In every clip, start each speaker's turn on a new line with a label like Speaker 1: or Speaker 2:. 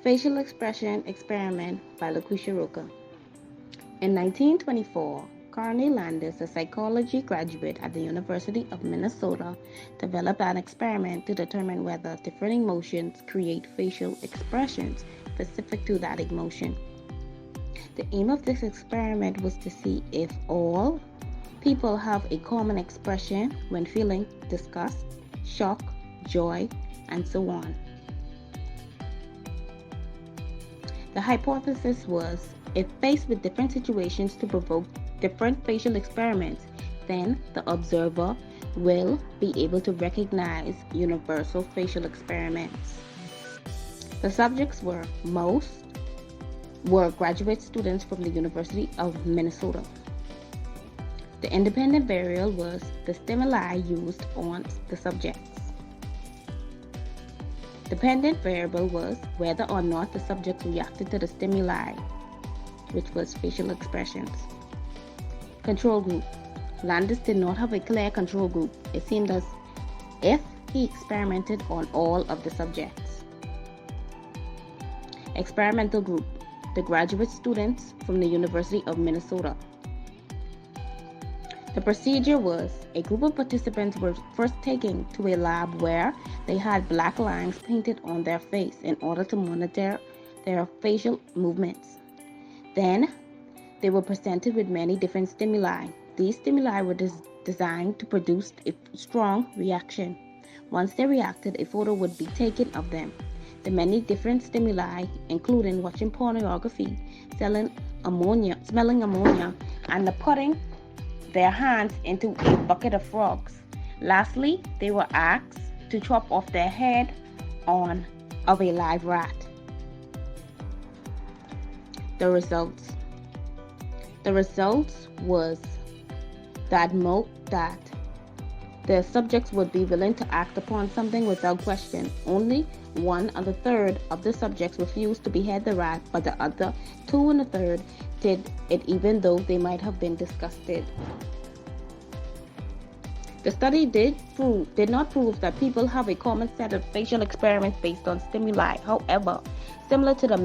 Speaker 1: Facial Expression Experiment by Lucretia Roca. In 1924, Carney Landis, a psychology graduate at the University of Minnesota, developed an experiment to determine whether different emotions create facial expressions specific to that emotion. The aim of this experiment was to see if all people have a common expression when feeling disgust, shock, joy, and so on. The hypothesis was, if faced with different situations to provoke different facial experiments, then the observer will be able to recognize universal facial experiments. The subjects were graduate students from the University of Minnesota. The independent variable was the stimuli used on the subjects. Dependent variable was whether or not the subjects reacted to the stimuli, which was facial expressions. Control group. Landis did not have a clear control group. It seemed as if he experimented on all of the subjects. Experimental group. The graduate students from the University of Minnesota. The procedure was a group of participants were first taken to a lab where they had black lines painted on their face in order to monitor their facial movements. Then they were presented with many different stimuli. These stimuli were designed to produce a strong reaction. Once they reacted, a photo would be taken of them. The many different stimuli, including watching pornography, smelling ammonia, and putting their hands into a bucket of frogs. Lastly, they were asked to chop off their head of a live rat. The results was that the subjects would be willing to act upon something without question. Only 1 1/3 of the subjects refused to behead the rat, but the other 2 1/3 did it even though they might have been disgusted. The study did not prove that people have a common set of facial experiments based on stimuli. However, similar to the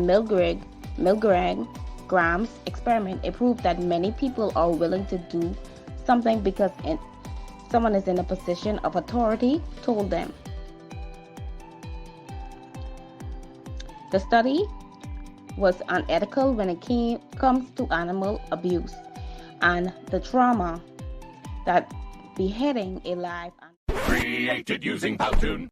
Speaker 1: Milgram experiment, it proved that many people are willing to do something because someone is in a position of authority told them. The study was unethical when it comes to animal abuse and the trauma that beheading a live
Speaker 2: created using Powtoon.